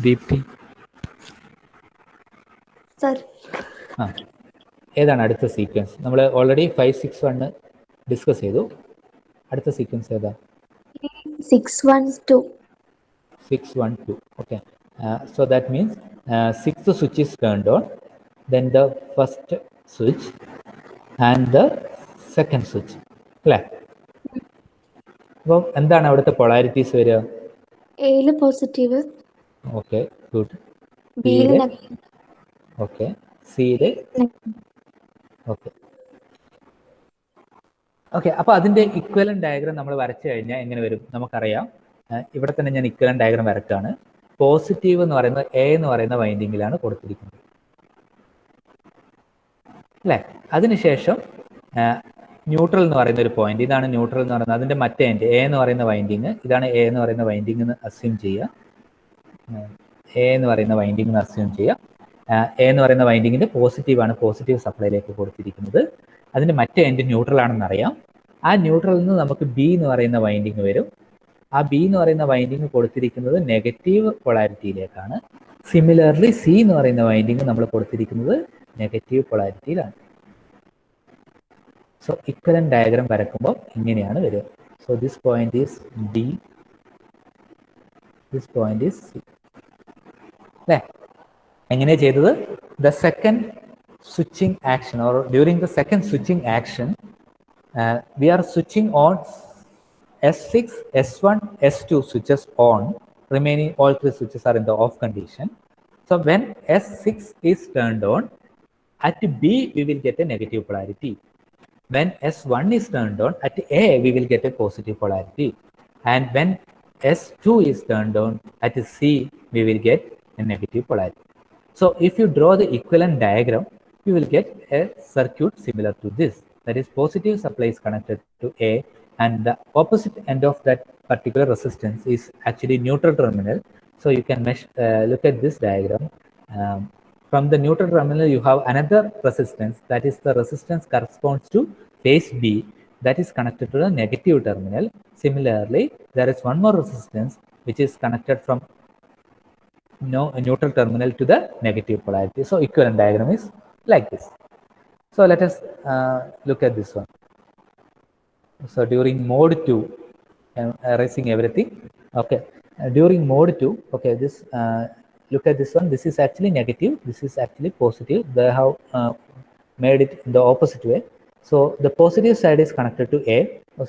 ദീപ്തി, ഏതാണ് അടുത്ത സീക്വൻസ്? നമ്മൾ ഓൾറെഡി 561 ഡിസ്കസ് ചെയ്തു. അടുത്ത സീക്വൻസ് ഏതാ? 612. 612. Okay, so that means sixth switch is turned on, then the first switch and the second switch. അല്ലേ? അപ്പം എന്താണ് അവിടുത്തെ പൊളാരിറ്റീസ് വരിക? എയില് പോസിറ്റീവ്. Okay, good. ഓക്കെ, സിയില് ഓക്കെ. ഓക്കെ, അപ്പോൾ അതിൻ്റെ ഇക്വലന്റ് ഡയഗ്രാം നമ്മൾ വരച്ചു കഴിഞ്ഞാൽ എങ്ങനെ വരും നമുക്കറിയാം. ഇവിടെ തന്നെ ഞാൻ ഇക്വലന്റ് ഡയഗ്രാം വരക്കാണ്. പോസിറ്റീവ് എന്ന് പറയുന്നത് എ എന്ന് പറയുന്ന വൈൻഡിങ്ങിലാണ് കൊടുത്തിരിക്കുന്നത്, അല്ലേ? അതിനുശേഷം ന്യൂട്രൽ എന്ന് പറയുന്ന ഒരു പോയിന്റ്, ഇതാണ് ന്യൂട്രൽ എന്ന് പറയുന്നത്. അതിന്റെ മറ്റേ എൻഡ് എ എന്ന് പറയുന്ന വൈൻഡിങ്, ഇതാണ് എ എന്ന് പറയുന്ന വൈൻഡിങ് എന്ന് അസ്യൂം ചെയ്യുക. എ എന്ന് പറയുന്ന വൈൻഡിങ് എന്ന് അസ്യൂം ചെയ്യുക. എ എന്ന് പറയുന്ന വൈൻഡിങ്ങിന്റെ പോസിറ്റീവാണ്, പോസിറ്റീവ് സപ്ലൈയിലേക്ക് കൊടുത്തിരിക്കുന്നത്. അതിന്റെ മറ്റേ എൻഡ് ന്യൂട്രൽ ആണെന്ന് അറിയാം. ആ ന്യൂട്രലിൽ നിന്ന് നമുക്ക് ബി എന്ന് പറയുന്ന വൈൻഡിങ് വരും. ആ ബി എന്ന് പറയുന്ന വൈൻഡിങ് കൊടുത്തിരിക്കുന്നത് നെഗറ്റീവ് പൊളാരിറ്റിയിലേക്കാണ്. സിമിലർലി സി എന്ന് പറയുന്ന വൈൻഡിങ് നമ്മൾ കൊടുത്തിരിക്കുന്നത് നെഗറ്റീവ് പൊളാരിറ്റിയിലാണ്. സോ ഇക്വലന്റ് ഡയഗ്രാം വരക്കുമ്പോൾ ഇങ്ങനെയാണ് വരിക. So this point is D, this point is C, അല്ലേ? എങ്ങനെയാണ് ചെയ്തത്? The second switching action, or during the second switching action, we are switching on S6, S1, S2 switches on. Remaining all three switches are in the off condition. So when S6 is turned on, at B we will get a negative polarity. When S1 is turned on, at A we will get a positive polarity. And when S2 is turned on, at C we will get a negative polarity. So if you draw the equivalent diagram, you will get a circuit similar to this. That is, positive supply is connected to A, and the opposite end of that particular resistance is actually neutral terminal. So you can look at this diagram. From the neutral terminal, you have another resistance, that is the resistance corresponds to phase B, that is connected to the negative terminal. Similarly, there is one more resistance which is connected from neutral terminal to the negative polarity. So equivalent diagram is like this. So let us look at this one. So during mode 2, I'm erasing everything. Okay, during mode 2, okay, this look at this one. This is actually negative, this is actually positive. They have made it in the opposite way. So the positive side is connected to A,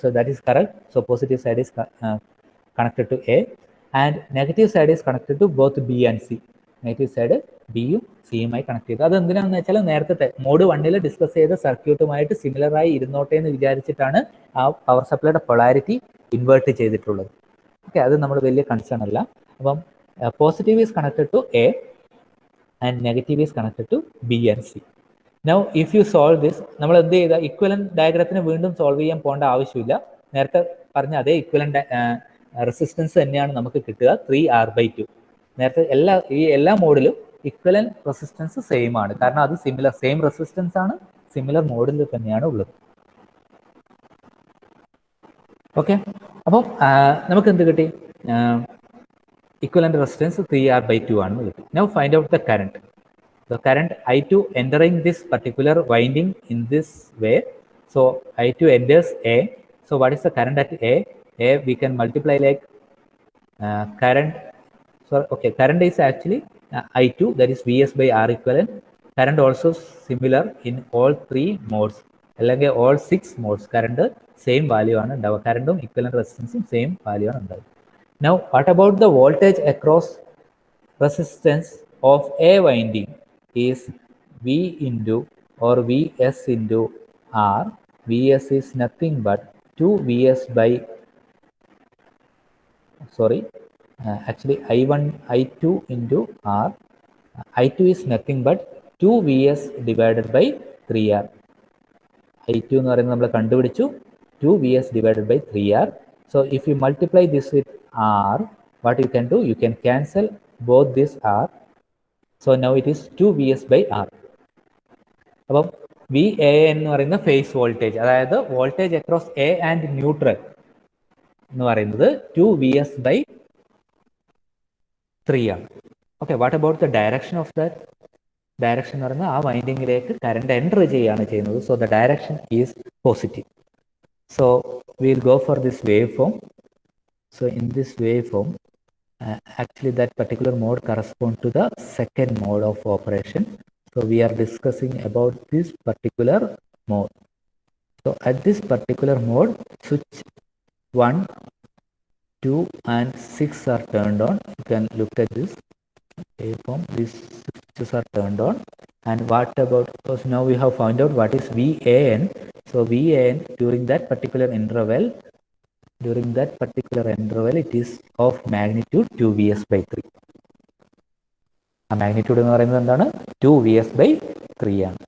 so that is correct. So positive side is connected to A, and negative side is connected to both B and C. Negative side ബിയും സിയുമായി connect ചെയ്തു. അത് എന്തിനാണെന്ന് വെച്ചാൽ നേരത്തെ mode 1 discuss ചെയ്ത സർക്യൂട്ടുമായിട്ട് similar ആയി ഇരുന്നോട്ടെ എന്ന് വിചാരിച്ചിട്ടാണ് ആ പവർ സപ്ലൈയുടെ പൊളാരിറ്റി ഇൻവേർട്ട് ചെയ്തിട്ടുള്ളത്. ഓക്കെ, അത് നമ്മൾ വലിയ കൺസേൺ അല്ല. അപ്പം positive is connected to A and negative is connected to B and C. Now if you solve this, നമ്മൾ എന്ത് ചെയ്ത ഇക്വലന്റ് ഡയഗ്രത്തിന് വീണ്ടും സോൾവ് ചെയ്യാൻ പോകേണ്ട ആവശ്യമില്ല. നേരത്തെ പറഞ്ഞ അതേ ഇക്വലന്റ് റെസിസ്റ്റൻസ് തന്നെയാണ് നമുക്ക് കിട്ടുക, 3R/2. നേരത്തെ എല്ലാ മോഡിലും ഇക്വലന്റ് റെസിസ്റ്റൻസ് സെയിം ആണ്, കാരണം അത് സിമിലർ സെയിം റെസിസ്റ്റൻസ് ആണ്, സിമിലർ മോഡിൽ തന്നെയാണ് ഉള്ളത്. ഓക്കെ, അപ്പം നമുക്ക് എന്ത് കിട്ടി? ഇക്വലന്റ് റെസിസ്റ്റൻസ് 3R/2 ആണെന്ന് കിട്ടി. Now find out the current. The current I2 entering this particular winding in this way. So I2 enters A. So what is the current at A? A we can multiply like current. So okay, current is actually I2, that is Vs by R equivalent. Current also similar in all 3 modes. അല്ലെങ്കിൽ all 6 modes current same value ആണ് ഉണ്ടാവുക. കറണ്ടും equivalent റെസിസ്റ്റൻസും same value ആണ് ഉണ്ടാവുക. Now what about the voltage across resistance of a winding is V into or Vs into R. Vs is nothing but 2 Vs by actually I1 I2 into R. I2 is nothing but 2 Vs divided by 3R. I2 എന്ന് പറയുന്നത് നമ്മൾ കണ്ടുപിടിച്ചു 2 Vs divided by 3R. So if you multiply this with R, what you can do, you can cancel both this R. So now it is 2 Vs by R. അപ്പം V A എന്ന് പറയുന്ന phase voltage, അതായത് voltage across A and neutral എന്ന് പറയുന്നത് 2 Vs by 3 ആണ്. Okay, what about the direction of that? Direction എന്ന് പറയുന്നത് ആ വൈൻഡിങ്ങിലേക്ക് കറണ്ട് എൻ്റർ ചെയ്യുകയാണ് ചെയ്യുന്നത്. So the direction is positive. So will go for this wave form. So in this wave form actually that particular mode corresponds to the second mode of operation. So we are discussing about this particular mode. So at this particular mode, switch 1, 2 and 6 are turned on. You can look at this waveform. These switches are turned on. And what about, because now we have found out what is VAN. So VAN during that particular interval, it is of magnitude 2 Vs by 3. ആ magnitude എന്ന് പറയുന്നത് എന്താണ്? 2 Vs by 3 ആണ്.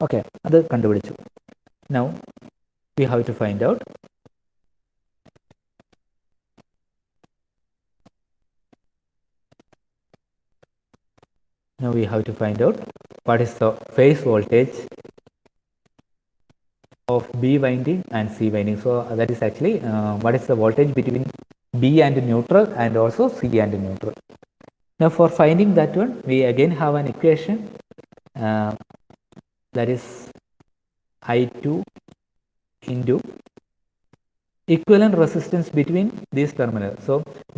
Okay, അത് കണ്ടുപിടിച്ചു. Now we have to find out what is the phase voltage of B winding and C winding. So that is actually what is the voltage between B and neutral and also C and neutral. Now for finding that one, we again have an equation that is I2 into equivalent resistance between these terminals. So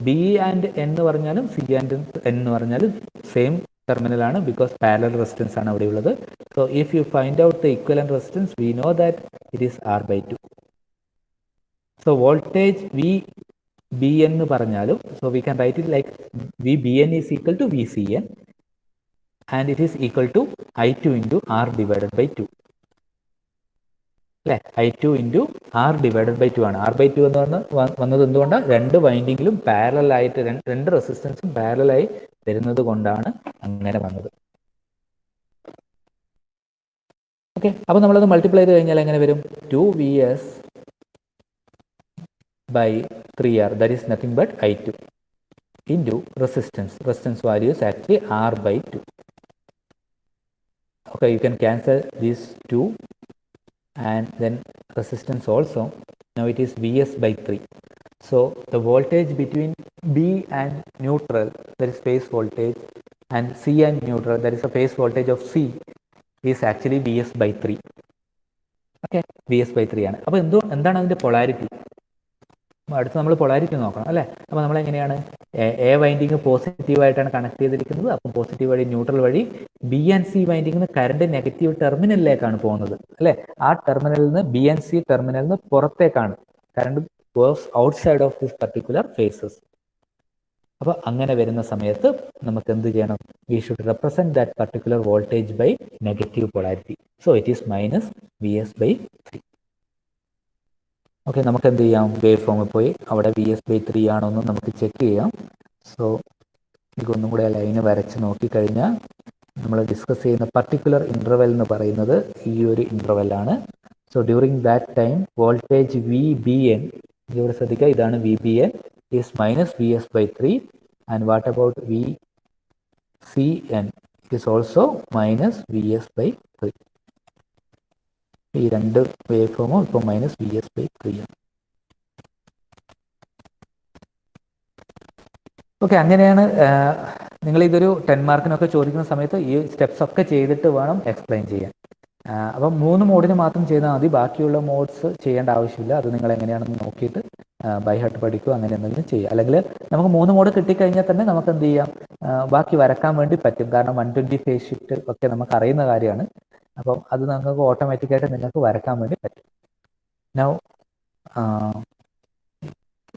B and N എന്ന് പറഞ്ഞാലും C and N എന്ന് പറഞ്ഞാലും same terminal ആണ്, because parallel resistance ആണ് അവിടെ ഉള്ളത്. So if you find out the equivalent resistance, we know that it is R by 2. So voltage VBN എന്ന് പറഞ്ഞാലും, so we can write it like VBN is equal to VCN and it is equal to I2 into R divided by 2. അല്ലേ? I2 into R divided by 2 ആണ്. R by 2 എന്ന് പറഞ്ഞാൽ വന്നത് എന്തുകൊണ്ടാണ്? രണ്ട് വൈൻഡിങ്ങിലും parallel ആയിട്ട് രണ്ട് റെസിസ്റ്റൻസും പാരലായി വരുന്നത് കൊണ്ടാണ് അങ്ങനെ വന്നത്. ഓക്കെ, അപ്പോൾ നമ്മളത് മൾട്ടിപ്ലൈ ചെയ്ത് കഴിഞ്ഞാൽ എങ്ങനെ വരും? 2 Vs by 3R, that is nothing but I2 into resistance. Resistance value is actually R by 2. Okay, you can cancel these 2 and then resistance also. Now it is Vs by 3. So the voltage between B and neutral, that is phase voltage, and C and neutral, that is a phase voltage of C, is actually Vs by 3. Okay, Vs by 3 ആണ്. അപ്പോൾ എന്താണ് അതിൻ്റെ polarity? അടുത്ത് നമ്മൾ polarity നോക്കണം അല്ലേ? അപ്പോൾ നമ്മൾ എങ്ങനെയാണ്, എ വൈൻഡിങ് പോസിറ്റീവായിട്ടാണ് കണക്ട് ചെയ്തിരിക്കുന്നത്. അപ്പം പോസിറ്റീവ് വഴി ന്യൂട്രൽ വഴി ബി ആൻഡ് സി വൈൻഡിങ്ങിന് കറണ്ട് നെഗറ്റീവ് ടെർമിനലിലേക്കാണ് പോകുന്നത് അല്ലേ? ആ ടെർമിനലിൽ നിന്ന് ബി ആൻഡ് സി ടെർമിനലിൽ നിന്ന് പുറത്തേക്കാണ് current goes outside of this particular phases. അപ്പോൾ അങ്ങനെ വരുന്ന സമയത്ത് നമുക്ക് എന്ത് ചെയ്യണം? We should represent that particular voltage by negative polarity. So it is minus Vs by 3. Okay, നമുക്ക് എന്ത് ചെയ്യാം? വേവ് ഫോമിൽ പോയി അവിടെ Vs by 3 ആണോ എന്ന് നമുക്ക് ചെക്ക് ചെയ്യാം. സോ ഇതൊന്നും കൂടെ ലൈന് വരച്ച് നോക്കിക്കഴിഞ്ഞാൽ നമ്മൾ ഡിസ്കസ് ചെയ്യുന്ന പർട്ടിക്കുലർ ഇൻ്റർവെൽ എന്ന് പറയുന്നത് ഈ ഒരു ഇൻ്റർവെല്ലാണ്. So during that time voltage VBN, ഇവിടെ ശ്രദ്ധിക്കുക, ഇതാണ് VBN, is minus Vs by 3. and what about VCN? it is also minus Vs by 3. ഈ രണ്ട് വേവ് ഫോമും ഇപ്പോൾ മൈനസ് Vs by 3 ആണ്. ഓക്കെ, അങ്ങനെയാണ് നിങ്ങൾ ഇതൊരു 10 മാർക്കിനൊക്കെ ചോദിക്കുന്ന സമയത്ത് ഈ സ്റ്റെപ്സ് ഒക്കെ ചെയ്തിട്ട് വേണം എക്സ്പ്ലെയിൻ ചെയ്യാൻ. അപ്പം 3 മോഡിന് മാത്രം ചെയ്താൽ മതി, ബാക്കിയുള്ള മോഡ്സ് ചെയ്യേണ്ട ആവശ്യമില്ല. അത് നിങ്ങൾ എങ്ങനെയാണെന്ന് നോക്കിയിട്ട് ബൈ ഹാർട്ട് പഠിക്കുക, അങ്ങനെ എന്തെങ്കിലും ചെയ്യുക. അല്ലെങ്കിൽ നമുക്ക് 3 മോഡ് കിട്ടിക്കഴിഞ്ഞാൽ തന്നെ നമുക്ക് എന്ത് ചെയ്യാം, ബാക്കി വരക്കാൻ വേണ്ടി പറ്റും. കാരണം 120 ഫേസ് ഷിഫ്റ്റ് ഒക്കെ നമുക്ക് അറിയുന്ന കാര്യമാണ്. അപ്പം അത് നിങ്ങൾക്ക് ഓട്ടോമാറ്റിക്കായിട്ട് നിങ്ങൾക്ക് വരക്കാൻ വേണ്ടി പറ്റും. നൗ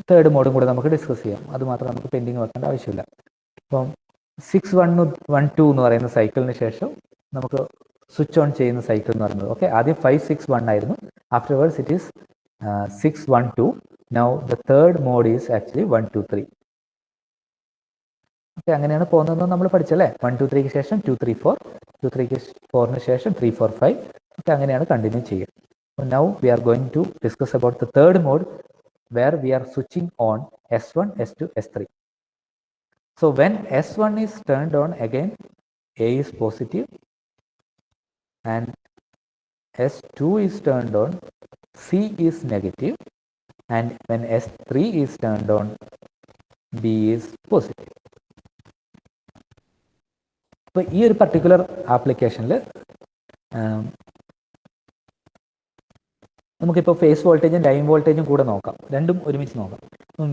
തേർഡ് മോഡും കൂടെ നമുക്ക് ഡിസ്കസ് ചെയ്യാം. അത് മാത്രം നമുക്ക് പെൻഡിങ് വെക്കേണ്ട ആവശ്യമില്ല. അപ്പം 6-1-1-2 എന്ന് പറയുന്ന സൈക്കിളിന് ശേഷം നമുക്ക് സ്വിച്ച് ഓൺ ചെയ്യുന്ന സൈക്കിൾ എന്ന് പറയുന്നത്, ഓക്കെ, ആദ്യം 5-6-1 ആയിരുന്നു. Afterwards it is 6-1-2. Now the third mode is actually 1-2-3. Okay, അങ്ങനെയാണ് പോകുന്നതെന്ന് നമ്മൾ പഠിച്ചല്ലേ. 1-2-3ക്ക് ശേഷം 2-3-4, 2-3-4ന് ശേഷം 3-4-5. ഓക്കെ, അങ്ങനെയാണ് കണ്ടിന്യൂ ചെയ്യുക. Now we are going to discuss about the third mode where we are switching on S1, S2, S3. So when S1 is turned on, again A is positive, and S2 is turned on, C is negative, and when S3 is turned on, B is positive. അപ്പോൾ ഈ ഒരു particular ആപ്ലിക്കേഷനിൽ നമുക്കിപ്പോൾ face വോൾട്ടേജും line വോൾട്ടേജും കൂടെ നോക്കാം, രണ്ടും ഒരുമിച്ച് നോക്കാം.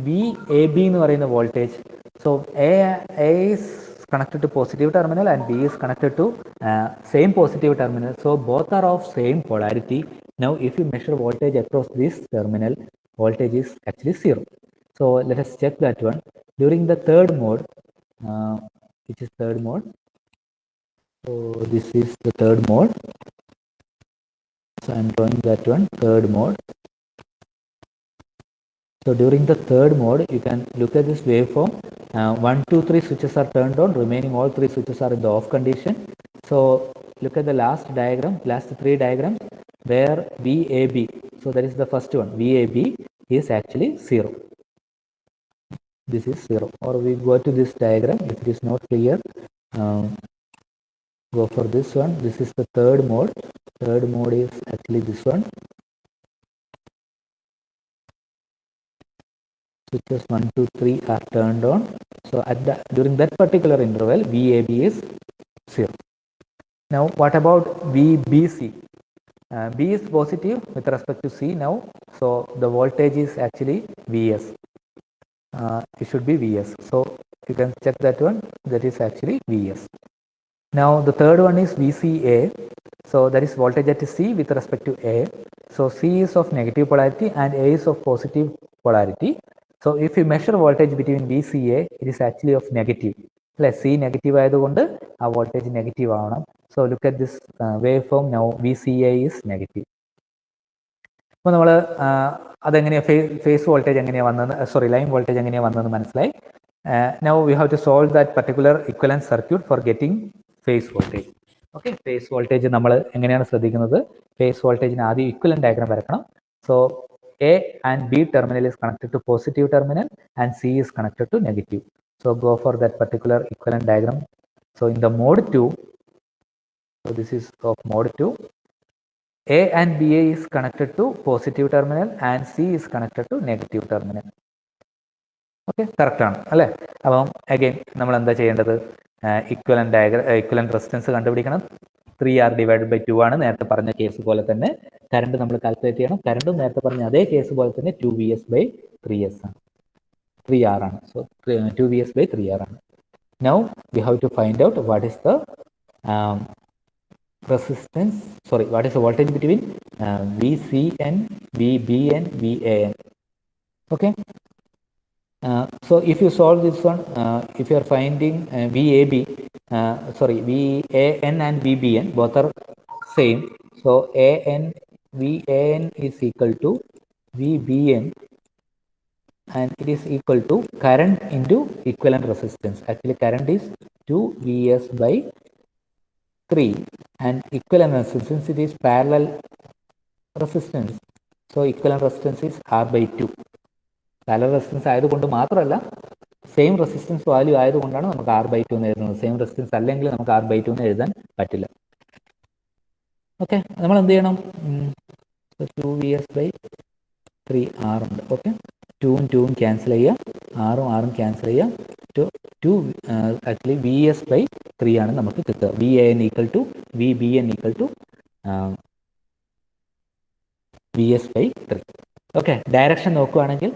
വി എ ബി എന്ന് പറയുന്ന voltage, so A is connected to positive terminal and B is connected to same positive terminal, so both are of same polarity. Now if you measure voltage across this terminal, voltage is actually 0. So let us check that one. During the third mode, which is third mode, so this is the third mode, so I am drawing that one, third mode. So during the third mode, you can look at this waveform. 1, 2, 3 switches are turned on, remaining all 3 switches are in the off condition. So look at the last diagram, last 3 diagrams, where VAB, so that is the first one, VAB is actually 0. This is 0. Or we go to this diagram, if it is not clear, go for this one. This is the third mode. Third mode is actually this one. Switches 1, 2, 3 are turned on. So at during that particular interval, VAB is 0. Now what about VBC? B is positive with respect to C now. So the voltage is actually VS. It should be VS. So you can check that one. That is actually VS. Now the third one is VCA. So that is voltage at C with respect to A. So C is of negative polarity and A is of positive polarity. So if you measure voltage between VCA, it is actually of negative. Let's see, negative ആയതുകൊണ്ട് ആ voltage negative ആവണം. So look at this waveform now. VCA is negative. അപ്പോൾ നമ്മൾ അതെങ്ങനെയാണ് phase voltage എങ്ങനെയാണ് വന്നത്, sorry line voltage എങ്ങനെയാണ് വന്നതെന്ന് മനസ്സിലായി. Now we have to solve that particular equivalent circuit for getting phase voltage. Okay, phase voltage നമ്മൾ എങ്ങനെയാണ് ശ്രദ്ധിക്കുന്നത്? ഫേസ് വോൾട്ടേജിന് ആദ്യം ഇക്വലന്റ് ഡയഗ്രാം വരക്കണം. So A and B terminal is connected to positive terminal and C is connected to negative. So go for that particular equivalent diagram. So in the mode 2, so this is of mode 2, A and BA is connected to positive terminal and C is connected to negative terminal. Okay, correct ആണ് അല്ലേ? അപ്പം again നമ്മൾ എന്താ ചെയ്യേണ്ടത്? Equivalent diagram, equivalent resistance കണ്ടുപിടിക്കണം. 3R divided by 2 ആണ്, നേരത്തെ പറഞ്ഞ കേസ് പോലെ തന്നെ. കറണ്ട് നമ്മൾ കാൽക്കുലേറ്റ് ചെയ്യണം. കറണ്ടും നേരത്തെ പറഞ്ഞ അതേ കേസ് പോലെ തന്നെ 2VS by 3S ആണ്, 3R ആണ്. സോ 2VS by 3R ആണ്. Now we have to find out what is the resistance, sorry, what is the voltage between VCN, VBN, VAN. Okay. So if you solve this one, if you are finding VAB, sorry, VAN and VBN both are same. So VAN is equal to VBN and it is equal to current into equivalent resistance. Actually current is 2VS by 3 and equivalent resistance, it is parallel resistance. So equivalent resistance is R by 2. Parallel resistance ആയതുകൊണ്ട് മാത്രമല്ല, same resistance value ആയതുകൊണ്ടാണ് നമുക്ക് R by 2 എന്ന് എഴുതുന്നത്. Same resistance അല്ലെങ്കിൽ നമുക്ക് R by 2 എന്ന് എഴുതാൻ പറ്റില്ല. ഓക്കെ, നമ്മൾ എന്ത് ചെയ്യണം? 2VS by 3R ഉണ്ട്. ഓക്കെ, 2ഉം 2ഉം ക്യാൻസൽ ചെയ്യുക, R ഉം R ഉം ക്യാൻസൽ ചെയ്യുക. 2 ആക്ച്വലി VS by 3 ആണ് നമുക്ക് കിട്ടുക. VAN equal to VBN equal to Vs/3. Okay, direction നോക്കുകയാണെങ്കിൽ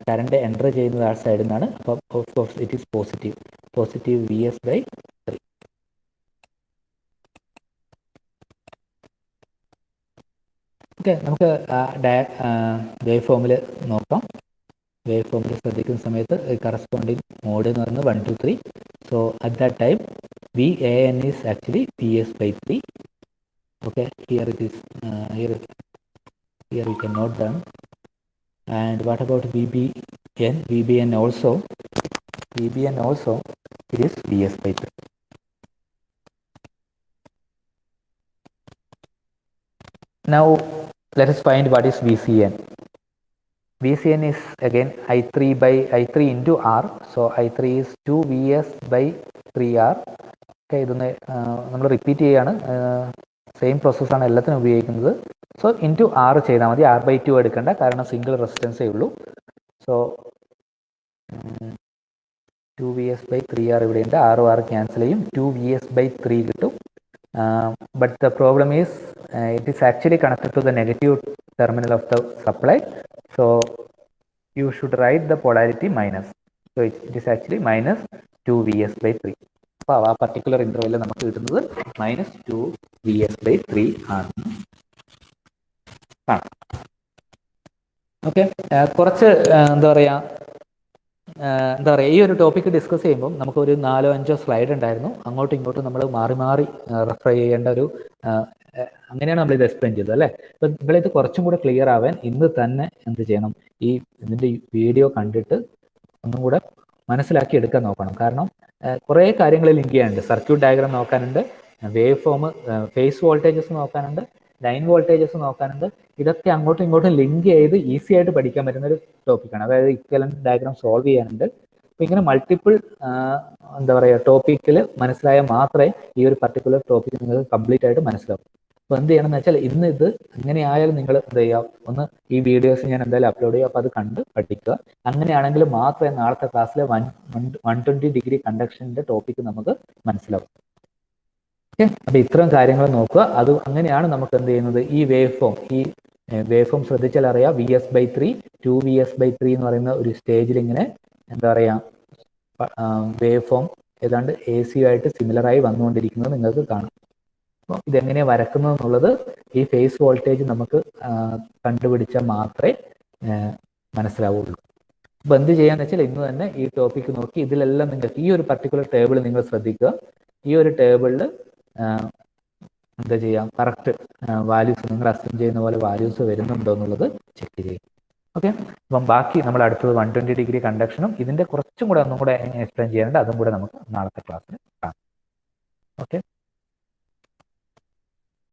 കറണ്ട് എൻ്റർ ചെയ്യുന്നത് ആ സൈഡിൽ നിന്നാണ്. അപ്പം of course it is positive Vs/3. Okay, നമുക്ക് വേവ് ഫോമിൽ നോക്കാം. വേവ് ഫോമിൽ ശ്രദ്ധിക്കുന്ന സമയത്ത് കറസ്പോണ്ടിങ് മോഡ് എന്ന് പറയുന്നത് 1, 2, 3. So at that time VAN is actually Vs/3. Okay, here it is here we can note down. And what about VBN? VBN also it is Vs/3. Now let us find what is VCN. VCN is again I3 into R. So I3 is 2Vs/3R. Okay, ഇതൊന്ന് നമ്മൾ repeat ചെയ്യാണ്. Same പ്രോസസ്സാണ് എല്ലാത്തിനും ഉപയോഗിക്കുന്നത്. So into R ചെയ്താൽ മതി. R/2 എടുക്കേണ്ട, കാരണം സിംഗിൾ റെസിസ്റ്റൻസേ ഉള്ളൂ. സോ 2Vs/3R ഇവിടെയുണ്ട്. R ക്യാൻസൽ ചെയ്യും, 2Vs/3 കിട്ടും. But the problem is it is actually connected to the negative terminal of the supply. So you should write the polarity minus. So it is actually -2Vs/3. അപ്പോൾ ആ particular ഇൻ്റർവെല്ലിൽ നമുക്ക് കിട്ടുന്നത് -2Vs/3 ആണ്. Okay, കുറച്ച് എന്താ പറയുക ഈ ഒരു ടോപ്പിക്ക് ഡിസ്കസ് ചെയ്യുമ്പോൾ നമുക്കൊരു 4-5 സ്ലൈഡ് ഉണ്ടായിരുന്നു. അങ്ങോട്ടും ഇങ്ങോട്ടും നമ്മൾ മാറി മാറി റെഫർ ചെയ്യേണ്ട ഒരു അങ്ങനെയാണ് നമ്മളിത് എക്സ്പ്ലെയിൻ ചെയ്തത്, അല്ലേ? അപ്പം നിങ്ങളിത് കുറച്ചും കൂടെ ക്ലിയർ ആവാൻ ഇന്ന് തന്നെ എന്ത് ചെയ്യണം, ഇതിൻ്റെ വീഡിയോ കണ്ടിട്ട് ഒന്നും കൂടെ മനസ്സിലാക്കി എടുക്കാൻ നോക്കണം. കാരണം കുറേ കാര്യങ്ങൾ ലിങ്ക് ചെയ്യാനുണ്ട്. സർക്യൂട്ട് ഡയഗ്രാം നോക്കാനുണ്ട്, വേവ് ഫോം, ഫേസ് വോൾട്ടേജസ് നോക്കാനുണ്ട്, ലൈൻ വോൾട്ടേജസ് നോക്കാനുണ്ട്. ഇതൊക്കെ അങ്ങോട്ടും ഇങ്ങോട്ടും ലിങ്ക് ചെയ്ത് ഈസി ആയിട്ട് പഠിക്കാൻ പറ്റുന്ന ഒരു ടോപ്പിക്കാണ്. അതായത് ഇക്വലന്റ് ഡയഗ്രാം സോൾവ് ചെയ്യാനുണ്ട്. അപ്പോൾ ഇങ്ങനെ മൾട്ടിപ്പിൾ എന്താ പറയുക ടോപ്പിക്കിൽ മനസ്സിലായാൽ മാത്രമേ ഈ ഒരു പർട്ടിക്കുലർ ടോപ്പിക്ക് നിങ്ങൾക്ക് കംപ്ലീറ്റ് ആയിട്ട് മനസ്സിലാവും. അപ്പോൾ എന്ത് ചെയ്യണമെന്ന് വെച്ചാൽ ഇന്ന് ഇത് ഇങ്ങനെ ആയാലും നിങ്ങൾ എന്ത് ചെയ്യുക, ഒന്ന് ഈ വീഡിയോസ് ഞാൻ എന്തായാലും അപ്ലോഡ് ചെയ്യുക. അപ്പോൾ അത് കണ്ട് പഠിക്കുക. അങ്ങനെയാണെങ്കിൽ മാത്രമേ നാളത്തെ ക്ലാസ്സിലെ 120 ഡിഗ്രി കണ്ടക്ഷൻ്റെ ടോപ്പിക്ക് നമുക്ക് മനസ്സിലാവും. ഓക്കെ, അപ്പോൾ ഇത്തരം കാര്യങ്ങൾ നോക്കുക. അത് അങ്ങനെയാണ് നമുക്ക് എന്ത് ചെയ്യുന്നത്, ഈ വേവ് ഫോം ശ്രദ്ധിച്ചാൽ അറിയാം. Vs/3 2Vs/3 എന്ന് പറയുന്ന ഒരു സ്റ്റേജിൽ ഇങ്ങനെ എന്താ പറയുക വേവ് ഫോം ഏതാണ്ട് AC ആയിട്ട് സിമിലറായി വന്നുകൊണ്ടിരിക്കുന്നത് നിങ്ങൾക്ക് കാണാം. അപ്പോൾ ഇതെങ്ങനെയാണ് വരക്കുന്നത് എന്നുള്ളത് ഈ ഫേസ് വോൾട്ടേജ് നമുക്ക് കണ്ടുപിടിച്ചാൽ മാത്രമേ മനസ്സിലാവുള്ളൂ. അപ്പോൾ എന്ത് ചെയ്യാന്ന് വെച്ചാൽ ഇന്ന് തന്നെ ഈ ടോപ്പിക്ക് നോക്കി ഇതിലെല്ലാം നിങ്ങൾക്ക് ഈ ഒരു പർട്ടിക്കുലർ ടേബിൾ നിങ്ങൾ ശ്രദ്ധിക്കുക. ഈ ഒരു ടേബിളിൽ എന്താ ചെയ്യാം, കറക്റ്റ് വാല്യൂസ് നിങ്ങൾ അസ്യൂം ചെയ്യുന്ന പോലെ വാല്യൂസ് വരുന്നുണ്ടോ എന്നുള്ളത് ചെക്ക് ചെയ്യും. ഓക്കെ, അപ്പം ബാക്കി നമ്മൾ അടുത്തത് 120 ഡിഗ്രി കണ്ടക്ഷനും ഇതിൻ്റെ കുറച്ചും കൂടെ ഒന്നും കൂടെ എക്സ്പ്ലെയിൻ ചെയ്യാനുണ്ട്. അതും കൂടെ നമുക്ക് നാളത്തെ ക്ലാസ്സിൽ കാണാം. ഓക്കെ.